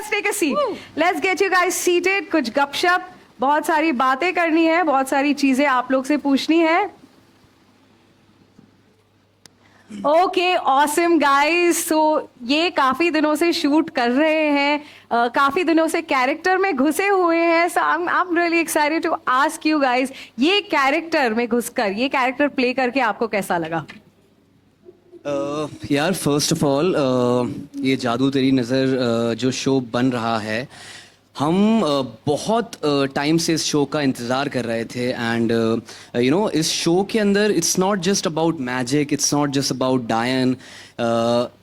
Let's take a seat, let's get you guys seated. कुछ गपशप, बहुत सारी बातें करनी है, बहुत सारी चीजें आप लोग से पूछनी है. Okay awesome guys. सो ये काफी दिनों से शूट कर रहे हैं, काफी दिनों से कैरेक्टर में घुसे हुए हैं. So I am really excited to ask you guys, ये कैरेक्टर में घुसकर, ये कैरेक्टर प्ले करके आपको कैसा लगा? यार फर्स्ट ऑफ ऑल ये जादू तेरी नज़र जो शो बन रहा है, हम बहुत टाइम से इस शो का इंतज़ार कर रहे थे. एंड यू नो इस शो के अंदर it's not just about magic, it's not just about डायन.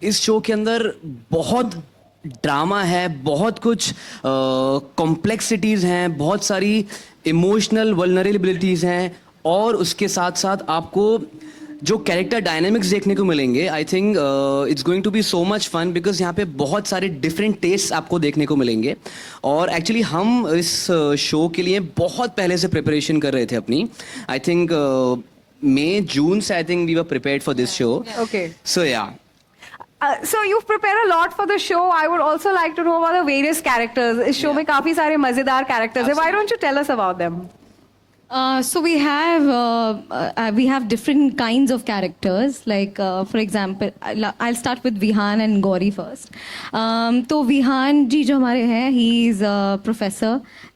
इस शो के अंदर बहुत ड्रामा है, बहुत कुछ कॉम्प्लेक्सिटीज़ हैं, बहुत सारी इमोशनल वल्नरेबिलिटीज़ हैं, और उसके साथ साथ आपको जो कैरेक्टर डायनेमिक्स देखने को मिलेंगे. I think it's going to be so much fun because यहाँ पे बहुत सारे डिफरेंट टेस्ट आपको देखने को मिलेंगे. और एक्चुअली हम इस शो के लिए बहुत पहले से प्रिपरेशन कर रहे थे अपनी. आई थिंक मई जून से I think we were prepared for this show. Okay. So या So you've prepared a lot for the show. I would also like to know about the various characters. इस show में काफी सारे मजेदार characters हैं. Why don't you tell us about them? So we have different kinds of characters. Like for example, I'll start with Vihan and Gauri first. तो विहान जी जो हमारे हैं, he is a professor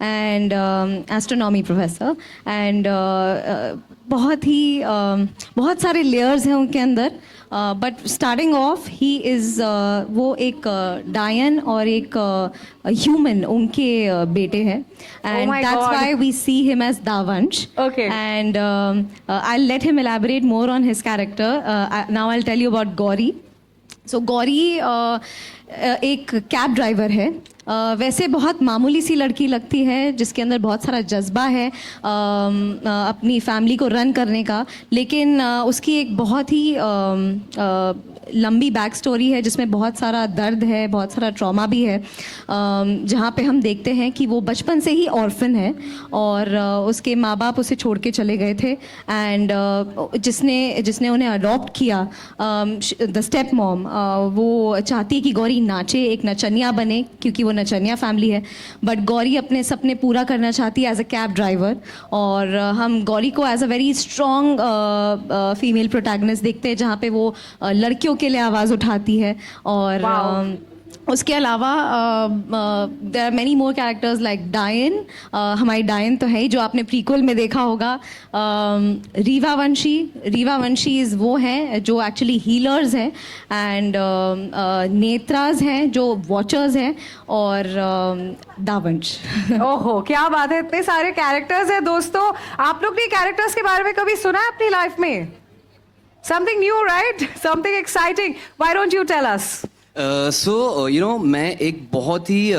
and astronomy professor, and बहुत सारे layers हैं उनके अंदर. But starting off he is वो एक डायन और एक ह्यूमन उनके बेटे हैं. And my that's God. Why we see him as Daavansh. Okay. And I let him elaborate more on his character. Now I tell you about Gauri. So Gauri एक cab driver है. वैसे बहुत मामूली सी लड़की लगती है जिसके अंदर बहुत सारा जज्बा है अपनी फैमिली को रन करने का, लेकिन उसकी एक बहुत ही लंबी बैक स्टोरी है जिसमें बहुत सारा दर्द है, बहुत सारा ट्रॉमा भी है. जहाँ पे हम देखते हैं कि वो बचपन से ही ऑर्फन है और उसके माँ बाप उसे छोड़ के चले गए थे. एंड जिसने उन्हें अडॉप्ट किया, द स्टेप मॉम, वो चाहती है कि गौरी नाचे, एक नचनिया बने, क्योंकि वो नचनिया फैमिली है. बट गौरी अपने सपने पूरा करना चाहती है एज अ कैब ड्राइवर. और हम गौरी को as a very strong female protagonist देखते हैं जहाँ पे वो लड़कियों के लिए आवाज़ उठाती है. और उसके अलावा there are many more characters like डायन. हमारी डायन तो है ही, जो आपने प्रीक्वल में देखा होगा. रीवा वंशी इज़ वो हैं जो एक्चुअली हीलर्स हैं. एंड नेत्राज हैं जो वॉचर्स हैं. और दावंश. ओहो क्या बात है, इतने सारे कैरेक्टर्स हैं दोस्तों. आप लोग ने कैरेक्टर्स के बारे में कभी सुना है अपनी लाइफ में? Something new, right? Something exciting. Why don't you tell us? So you know मैं एक बहुत ही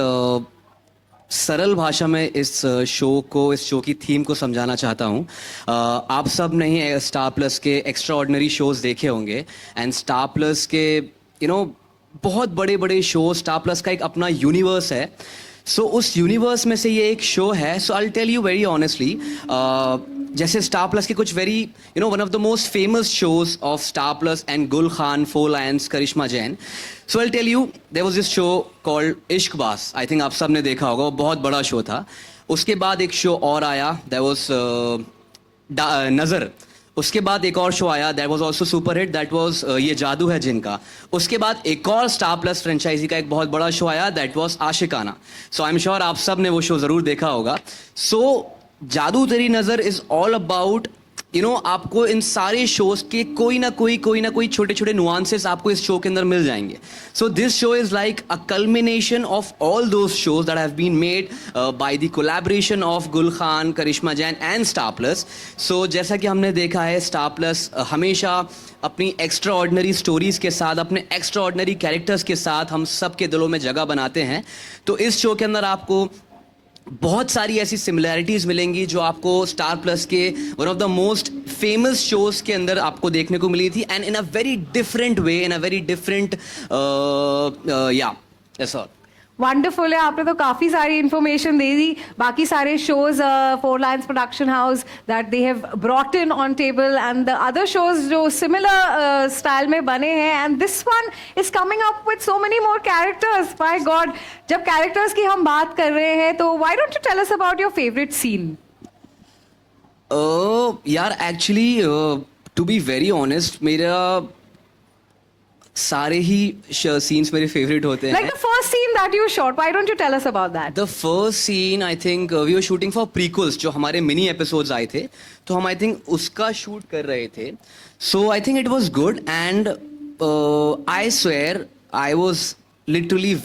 सरल भाषा में इस शो की थीम को समझाना चाहता हूँ. आप सब ने ही स्टार प्लस के एक्स्ट्रा ऑर्डिनरी शोज देखे होंगे. एंड स्टार प्लस के बहुत बड़े बड़े शो, स्टार प्लस का एक अपना यूनिवर्स है. सो उस यूनिवर्स में से ये एक शो है. So I tell you very honestly, जैसे स्टार प्लस के कुछ very one of the most famous shows of Star Plus and Gul Khan, 4 Lions, Karishma Jain. So I tell you, there was this show called Ishqbaaz. I think आप सब ने देखा होगा, वो बहुत बड़ा शो था. उसके बाद एक शो और आया, दैट वाज नज़र. उसके बाद एक और शो आया, that was also super hit, that was ये जादू है जिनका. उसके बाद एक और स्टार प्लस फ्रेंचाइजी का एक बहुत बड़ा शो आया, that was Aashiqana. So I am sure आप सब ने वो शो ज़रूर देखा होगा. सो जादू तेरी नज़र इज़ ऑल अबाउट आपको इन सारे शोज के कोई ना कोई छोटे छोटे नुआंसेस आपको इस शो के अंदर मिल जाएंगे. So this show is like a culmination of all those shows that have been made by the collaboration of Gul Khan, Karishma Jain and Star Plus. So जैसा कि हमने देखा है, स्टार प्लस हमेशा अपनी एक्स्ट्रा ऑर्डिनरी स्टोरीज के साथ, अपने एक्स्ट्रा ऑर्डिनरी कैरेक्टर्स के साथ हम सब के दिलों में जगह बनाते हैं. तो इस शो के अंदर आपको बहुत सारी ऐसी सिमिलैरिटीज़ मिलेंगी जो आपको स्टार प्लस के one of the most famous shows के अंदर आपको देखने को मिली थी. And in a very different way, in a very different या ऐसा. वंडरफुल है, आपने तो काफी सारी इंफॉर्मेशन दे दी. बाकी सारे shows, four Lions production house that they have brought in on table and the other shows जो सिमिलर स्टाइल में बने हैं, and this one is coming up with so many more characters. My God, जब characters की हम बात कर रहे हैं तो why don't you tell us about your favourite scene? यार actually to be very honest, मेरा सारे ही सीन्स मेरे फेवरेट होते हैं. Like the first scene that you shot, why don't you tell us about that? The first scene I think we were shooting for prequels, जो हमारे mini episodes आए थे, तो हम आई थिंक उसका शूट कर रहे थे. So I think it was good and I swear I was literally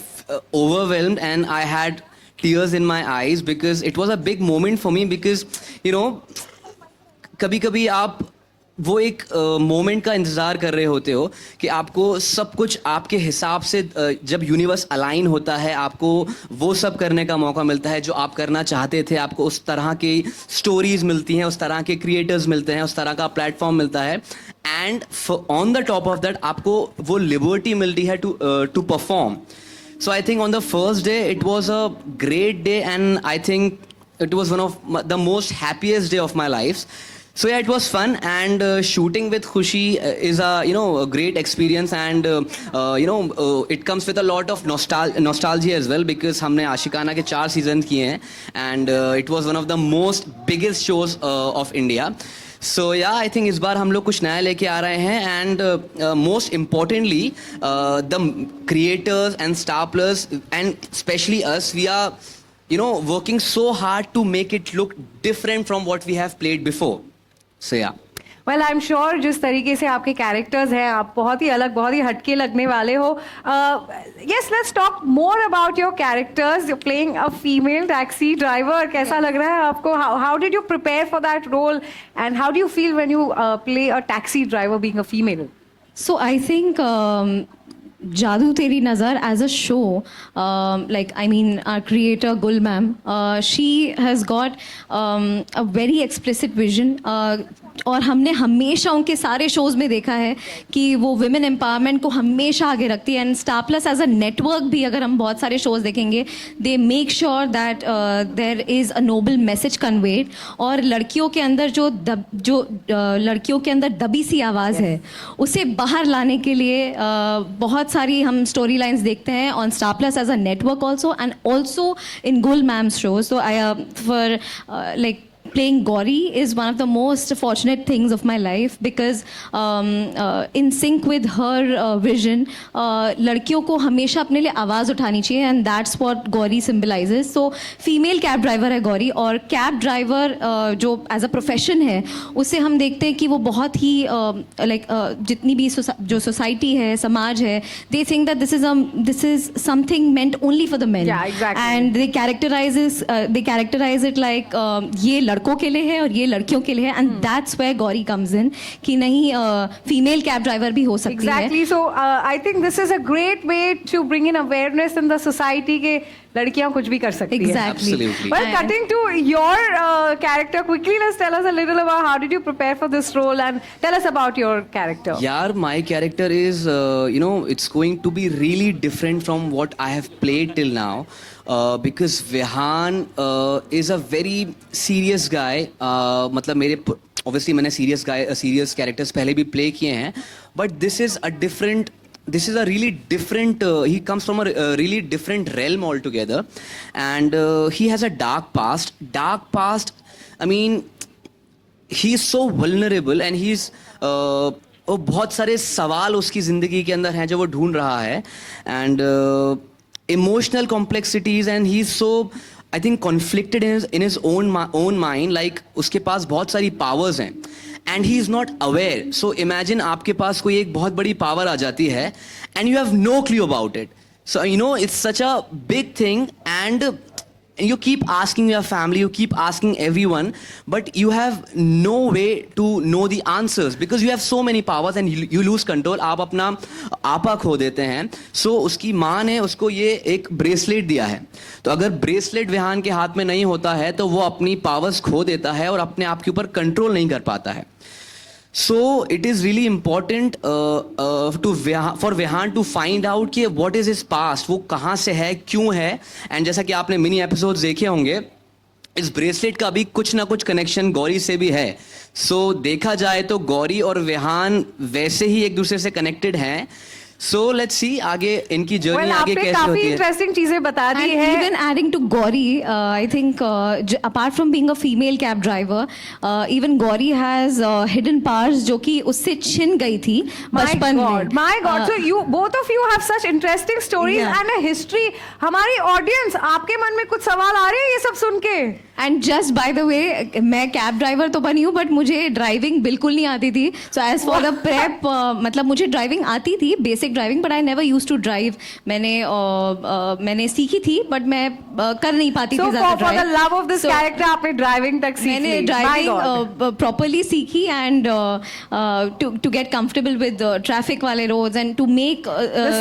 overwhelmed and I had tears in my eyes because it was a big moment for me because you know कभी कभी आप वो एक moment का इंतज़ार कर रहे होते हो कि आपको सब कुछ आपके हिसाब से जब यूनिवर्स अलाइन होता है, आपको वो सब करने का मौका मिलता है जो आप करना चाहते थे. आपको उस तरह की स्टोरीज मिलती हैं, उस तरह के क्रिएटर्स मिलते हैं, उस तरह का प्लेटफॉर्म मिलता है, and on the top of that आपको वो लिबर्टी मिलती है to perform. So I think on the first day it was a great day and I think it was one of the most happiest day of my life. So yeah, it was fun and shooting with Khushi is a great experience and it comes with a lot of nostalgia as well because हमने आशिकाना के 4 season किए हैं and it was one of the most biggest shows of India. So yeah, I think इस बार हम लोग कुछ नया लेके आ रहे हैं and most importantly the creators and star players and especially us, we are working so hard to make it look different from what we have played before. So yeah. Well I am sure जिस तरीके से आपके characters हैं, आप बहुत ही अलग, बहुत ही हटके लगने वाले हो. Yes, let's talk more about your characters. Playing a female taxi driver, कैसा लग रहा है आपको? How did you prepare for that role and how do you feel when you play a taxi driver being a female? So I think Jadoo Teri Nazar as a show, like I mean our creator Gul ma'am, she has got a very explicit vision. और हमने हमेशा उनके सारे shows में देखा है कि वो विमेन एम्पावरमेंट को हमेशा आगे रखती है. And Star Plus as a network भी अगर हम बहुत सारे शोज़ देखेंगे, they make sure that there is a noble message conveyed. और लड़कियों के अंदर जो लड़कियों के अंदर दबी सी आवाज़ है, उसे बाहर लाने के लिए बहुत सारी हम स्टोरी लाइन्स देखते हैं on Star Plus as a network also and also in Gul ma'am's shows. So for like playing Gauri is one of the most fortunate things of my life because in sync with her vision, लड़कियों को हमेशा अपने लिए आवाज़ उठानी चाहिए and that's what Gauri symbolizes. So female cab driver है Gauri, और cab driver जो as a profession है, उसे हम देखते हैं कि वो बहुत ही जितनी भी जो society है, समाज है, they think that this is something meant only for the men. Yeah, exactly. And they characterize it like ये लड़कों के लिए है और ये लड़कियों के लिए है, and that's where Gauri comes in कि नहीं, फीमेल कैब ड्राइवर भी हो सकती है. Exactly. So I think this is a great way to bring in awareness in the society के लड़कियां कुछ भी कर सकती हैं. Exactly. Absolutely. Well, cutting to your character quickly, let's tell us a little about how did you prepare for this role and tell us about your character. Yaar, my character is, it's going to be really different from what I have played till now. Because Vihan is a very serious guy. मतलब मेरे obviously मैंने serious characters पहले भी play किए हैं, but this is a really different, he comes from a really different realm altogether, and he has a dark past. I mean, he is so vulnerable and he's बहुत सारे सवाल उसकी ज़िंदगी के अंदर हैं जो वो ढूंढ रहा है, and emotional complexities, and he's so, I think, conflicted in his own mind. Like उसके पास बहुत सारी powers हैं and he is not aware. So imagine आपके पास कोई एक बहुत बड़ी power आ जाती है and you have no clue about it. So it's such a big thing, and you keep asking your family, you keep asking everyone, but you have no way to know the answers because you have so many powers and you lose control. आप अपना आपा खो देते हैं. So उसकी माँ ने उसको ये एक ब्रेसलेट दिया है, तो अगर ब्रेसलेट विहान के हाथ में नहीं होता है तो वो अपनी पावर्स खो देता है और अपने आप के ऊपर कंट्रोल नहीं कर पाता है. So it is really important for Vihan to find out कि what is his past, वो कहाँ से है, क्यों है. एंड जैसा कि आपने मिनी एपिसोड्स देखे होंगे, इस ब्रेसलेट का भी कुछ ना कुछ कनेक्शन गौरी से भी है. सो देखा जाए तो गौरी और विहान वैसे ही एक दूसरे से कनेक्टेड हैं. सो लेट्स सी आगे इनकी जर्नी Well, आगे आपने कैसे काफी होती है. इंटरेस्टिंग चीजें बता दी And है. even adding to Gauri, I think apart from being a female cab driver, even Gauri has hidden powers जो कि उससे छिन गई थी बचपन में. My God. So you both of you have such interesting stories Yeah. and a history. हमारी audience, आपके मन में कुछ सवाल आ रहे हैं ये सब सुन के? And just by the way, मैं कैब ड्राइवर तो बनी हूँ बट मुझे ड्राइविंग बिल्कुल नहीं आती थी. So as for the prep, मतलब मुझे ड्राइविंग आती थी, basic driving, but I never use to drive. मैंने सीखी थी बट मैं कर नहीं पाती So थी ज्यादा for the love of this So, character आपने ड्राइविंग तक सीख मैंने ली. My God. ड्राइविंग प्रॉपरली सीखी and to get comfortable with traffic वाले roads and to make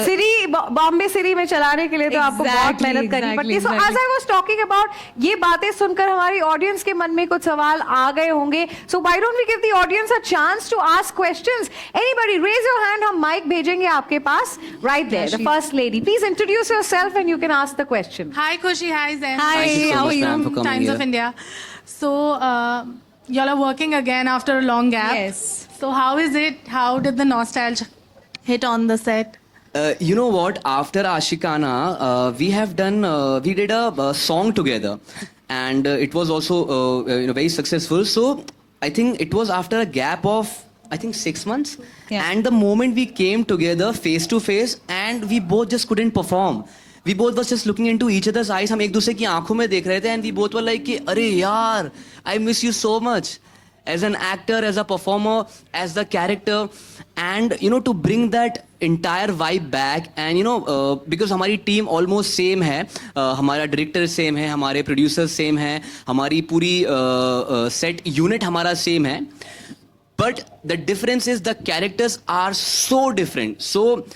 city, Bombay city में चलाने के लिए तो आपको बहुत Exactly, मेहनत करनी exactly, पड़ती है. So exactly. As I was talking about, ये बातें सुनकर हमारी ऑडियंस के मन में कुछ सवाल आ गए होंगे. So why don't we give the audience a chance to ask questions. Anybody raise your hand, हम माइक भेजेंगे आपके पास. Right there, the first lady, please introduce yourself and you can ask the question. Hi Khushi, hi Zen. Hi, Thank you so how much, are you? ma'am, for coming Times here. of India. So, y'all are working again after a long gap. Yes. So, how is it? How did the nostalgia hit on the set? You know what? After Ashikana, we did a song together, and it was also very successful. So I think it was after a gap of I think 6 months, Yeah. and the moment we came together face to face, and we both just couldn't perform. We both was just looking into each other's eyes. हम एक दूसरे की आंखों में देख रहे थे, and we both were like कि अरे यार, I miss you so much. As an actor, as a performer, as the character, and to bring that entire vibe back, and because हमारी टीम almost same है, हमारा director same है, हमारे producer same है, हमारी पूरी सेट यूनिट हमारा same है, but the difference is the characters are so different. So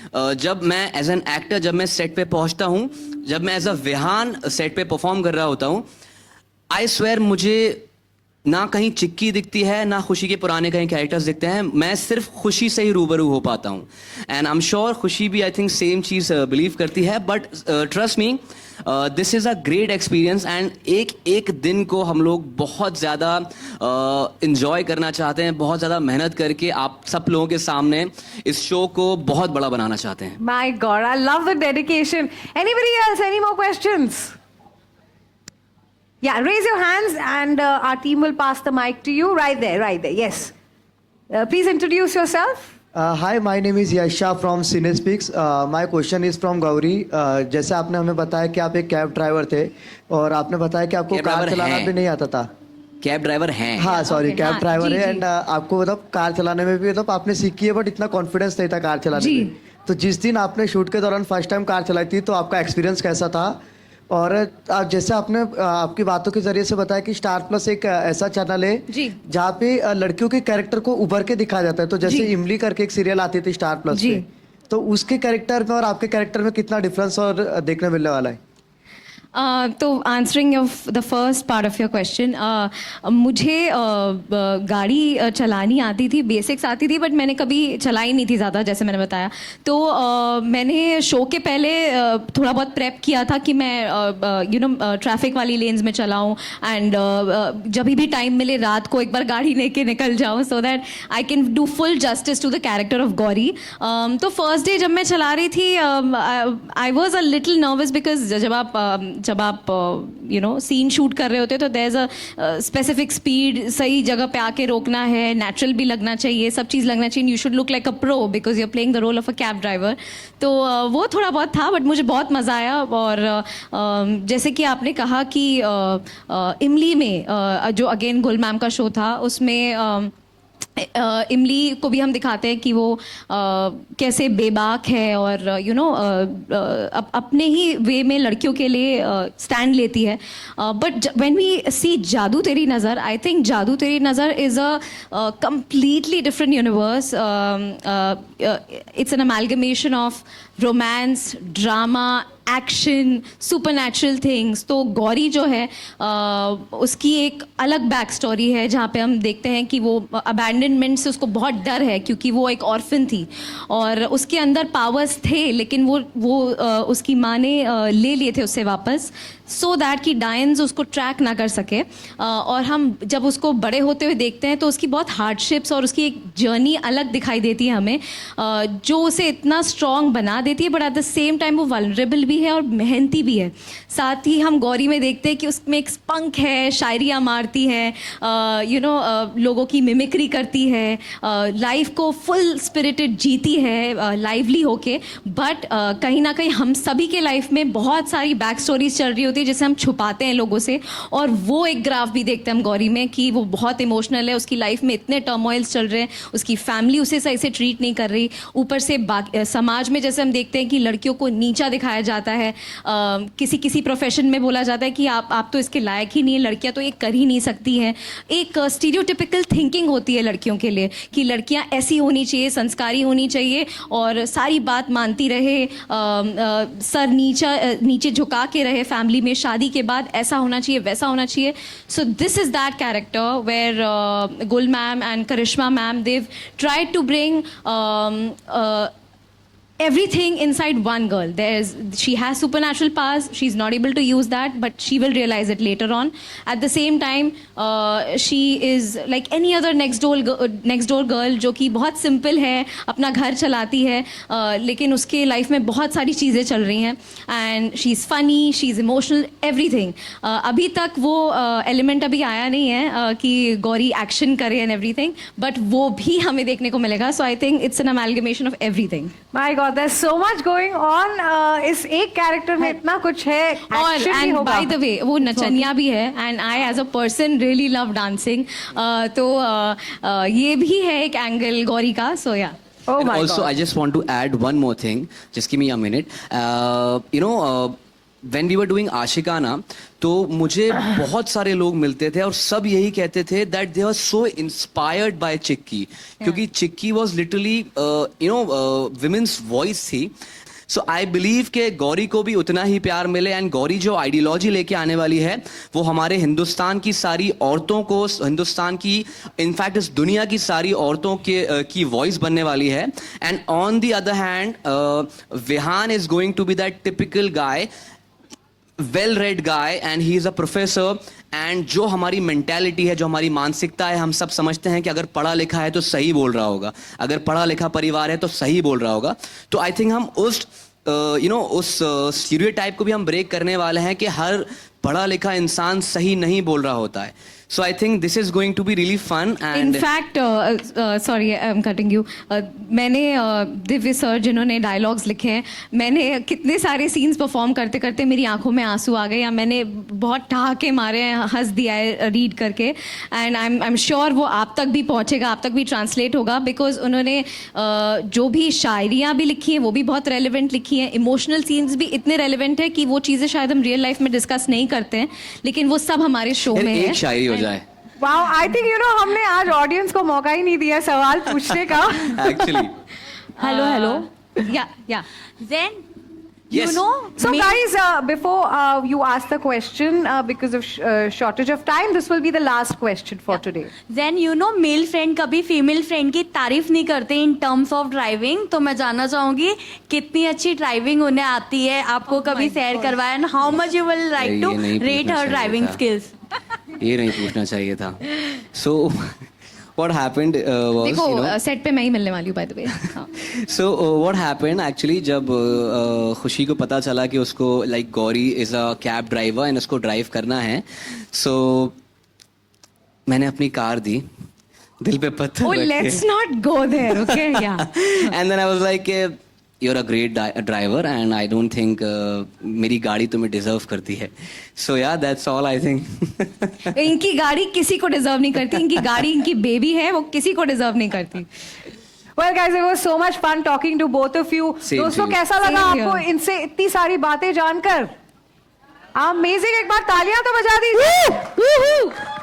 जब मैं एज एन एक्टर, जब मैं सेट पे पहुंचता हूँ, जब मैं एज अ विहान सेट पे परफॉर्म कर रहा होता हूँ, आई स्वेयर मुझे ना कहीं चिक्की दिखती है, ना खुशी के पुराने कहीं कैरेक्टर्स दिखते हैं. मैं सिर्फ खुशी से ही रूबरू हो पाता हूँ. एंड आई एम श्योर खुशी भी I think same cheese believe करती है. But trust me, this is a great experience, and एक दिन को हम लोग बहुत ज़्यादा इंजॉय करना चाहते हैं, बहुत ज़्यादा मेहनत करके आप सब लोगों के सामने इस शो को बहुत बड़ा बनाना चाहते हैं. My God, I love the dedication. Anybody else? Any more questions? Yeah, raise your hands and our team will pass the mic to you. Right there. Yes. Please introduce yourself. Hi, my name is Yasha from Cinespeaks. My question is from Gauri. जैसे आपने हमें बताया कि आप एक cab driver थे और आपने बताया कि आपको कैब कार ड्राइवर चलाना हैं। भी नहीं आता था. कैब ड्राइवर हैं. हाँ सॉरी, Okay, कैब हाँ, ड्राइवर जी, है. जी। एंड आपको मतलब कार चलाने में भी मतलब आपने सीखी है बट इतना कॉन्फिडेंस नहीं था कार चलाने जी। में. तो जिस दिन आपने शूट के दौरान फर्स्ट टाइम कार चलाई थी तो आपका एक्सपीरियंस कैसा था? और जैसे आपने आपकी बातों के जरिए से बताया कि स्टार प्लस एक ऐसा चैनल है जी। जहाँ पे लड़कियों के कैरेक्टर को उभर के दिखाया जाता है. तो जैसे जी। इमली करके एक सीरियल आती थी स्टार प्लस जी। पे, तो उसके कैरेक्टर में और आपके कैरेक्टर में कितना डिफरेंस और देखने मिलने वाला है? तो answering the first part of your question, मुझे गाड़ी चलानी आती थी, बेसिक्स आती थी, बट मैंने कभी चलाई नहीं थी ज़्यादा, जैसे मैंने बताया. तो मैंने शो के पहले थोड़ा बहुत प्रेप किया था कि मैं ट्रैफिक वाली लेन्स में चलाऊं, एंड जब भी टाइम मिले रात को एक बार गाड़ी लेके निकल जाऊं, so that I can do full justice to the character of Gauri. तो फर्स्ट डे जब मैं चला रही थी, I was a little nervous, because जब आप सीन शूट कर रहे होते तो there is a specific speed, सही जगह पे आके रोकना है, नेचुरल भी लगना चाहिए, सब चीज़ लगना चाहिए. You should look like a pro because you are playing the role of a cab driver. तो वो थोड़ा बहुत था, बट मुझे बहुत मज़ा आया. और जैसे कि आपने कहा कि इमली में जो अगेन गुल मैम का शो था, उसमें इमली को भी हम दिखाते हैं कि वो कैसे बेबाक है और अपने ही वे में लड़कियों के लिए स्टैंड लेती है. बट व्हेन वी सी जादू तेरी नज़र, आई थिंक जादू तेरी नज़र is a completely different universe. It's an amalgamation of romance, drama action, supernatural things. तो गौरी जो है उसकी एक अलग बैक स्टोरी है जहाँ पे हम देखते हैं कि वो अबैंडनमेंट से उसको बहुत डर है, क्योंकि वो एक ऑर्फन थी और उसके अंदर पावर्स थे, लेकिन वो उसकी माँ ने ले लिए थे उससे वापस, सो दैट कि डायंस उसको ट्रैक ना कर सके। और हम जब उसको बड़े होते हुए देखते हैं तो उसकी बहुत हार्डशिप्स और उसकी एक जर्नी अलग दिखाई देती है हमें, जो उसे इतना स्ट्रॉन्ग बना देती है, but at the same time वो वल्नरेबल भी है और मेहनती भी है। साथ ही हम गौरी में देखते हैं कि उसमें एक स्पंक है, शायरियाँ मारती है, लोगों की मिमिक्री करती है, लाइफ को फुल स्पिरिटेड जीती है, लाइवली होके। बट कहीं ना कहीं हम सभी के लाइफ में बहुत सारी बैक स्टोरीज चल रही होती है जिसे हम छुपाते हैं लोगों से, और वो एक ग्राफ भी देखते हैं हम गौरी में कि वो बहुत इमोशनल है, उसकी लाइफ में इतने टर्मोइल्स चल रहे हैं, उसकी फैमिली उसे सही से ट्रीट नहीं कर रही, ऊपर से समाज में जैसे हम देखते हैं कि लड़कियों को नीचा दिखाया जाता है, किसी प्रोफेशन में बोला जाता है कि आप तो इसके लायक ही नहीं है, लड़कियां तो ये कर ही नहीं सकती हैं। एक स्टीरियोटिपिकल थिंकिंग होती है लड़कियों के लिए कि लड़कियां ऐसी होनी चाहिए, संस्कारी होनी चाहिए और सारी बात मानती रहे, सर नीचे झुका के रहे फैमिली में, शादी के बाद ऐसा होना चाहिए, वैसा होना चाहिए। So this is that character where Gul ma'am and Karishma ma'am, they've tried to bring everything inside one girl. She has supernatural powers, she's not able to use that, but she will realize it later on. At the same time, she is like any other next door girl जो कि बहुत simple है, अपना घर चलाती है, लेकिन उसके life में बहुत सारी चीज़ें चल रही हैं, and she's funny, she's emotional, everything. अभी तक वो element अभी आया नहीं है कि गौरी action करे and everything, but वो भी हमें देखने को मिलेगा. So I think it's an amalgamation of everything. My God, there's so much going on. इस एक कैरेक्टर में इतना कुछ है, और action भी एंड होगा. बाय द वे वो नचनिया भी है, and I as a person really love dancing, तो ये भी है एक एंगल गौरी का. सो या Oh And my also, God. I just want to add one more thing. Just give me a minute. When we were doing Ashikana, तो मुझे बहुत सारे लोग मिलते थे और सब यही कहते थे that they were so inspired by चिक्की, क्योंकि चिक्की was literally women's voice थी. सो आई बिलीव के गौरी को भी उतना ही प्यार मिले, एंड गौरी जो आइडियोलॉजी लेके आने वाली है वो हमारे हिंदुस्तान की सारी औरतों को, हिंदुस्तान की इनफैक्ट इस दुनिया की सारी औरतों की वॉइस बनने वाली है. And on the other hand Vihaan is going to be that typical guy, well read guy, and he is a professor. And जो हमारी मेंटालिटी है, जो हमारी मानसिकता है, हम सब समझते हैं कि अगर पढ़ा लिखा है तो सही बोल रहा होगा, अगर पढ़ा लिखा परिवार है तो सही बोल रहा होगा. तो आई थिंक हम उस स्टीरियोटाइप को भी हम ब्रेक करने वाले हैं कि हर पढ़ा लिखा इंसान सही नहीं बोल रहा होता है. So I think this is going to be really fun. And in fact, sorry, I'm cutting you. मैंने दिव्य सर जिन्होंने डायलॉग्स लिखे हैं, मैंने कितने सारे सीन्स परफॉर्म करते करते मेरी आंखों में आंसू आ गए, या मैंने बहुत ठहाके मारे हैं, हंस दिया है रीड करके. एंड आई एम श्योर वो आप तक भी पहुंचेगा, आप तक भी ट्रांसलेट होगा, बिकॉज उन्होंने जो भी शायरियाँ भी लिखी हैं वो भी बहुत रेलिवेंट लिखी हैं, इमोशनल सीन्स भी इतने रेलिवेंट है कि वो चीज़ें शायद हम रियल लाइफ में डिस्कस नहीं करते हैं, लेकिन वो सब हमारे शो में है. एक शायरी हो जाए. Wow, I think हमने आज ऑडियंस को मौका ही नहीं दिया सवाल पूछने का. Actually. Hello. Yeah. Then, Yes. So guys, before you ask the question, because of shortage of time, this will be the last question for today. then male friend कभी फीमेल फ्रेंड की तारीफ नहीं करते इन टर्म्स ऑफ ड्राइविंग. तो मैं जानना चाहूंगी कितनी अच्छी ड्राइविंग उन्हें आती है, आपको कभी शेयर करवाया, and how much you will like to ये नहीं रेट पूछना हर ड्राइविंग चाहिए स्किल्स. ये नहीं पूछना चाहिए था. So what happened was, देखो सेट पे मैं ही मिलने वाली हूँ by the way. so what happened actually, जब खुशी को पता चला कि उसको like Gauri is a cab driver and उसको ड्राइव करना है, so मैंने अपनी कार दी, दिल पे पत्थर Oh, रख के. let's not go there, okay? Yeah. And then I was like, you're a great driver and I don't think मेरी गाड़ी तुम्हें डिजर्व करती है. So yeah, that's all I think. इनकी गाड़ी किसी को डिजर्व नहीं करती, इनकी गाड़ी इनकी बेबी है, वो किसी को डिजर्व नहीं करती. Well guys, it was so much fun talking to both of you. Same दोस्तों to you. कैसा लगा Same आपको here. इनसे इतनी सारी बातें जानकर? अमेजिंग, एक बार तालियां तो बजा दीजिए.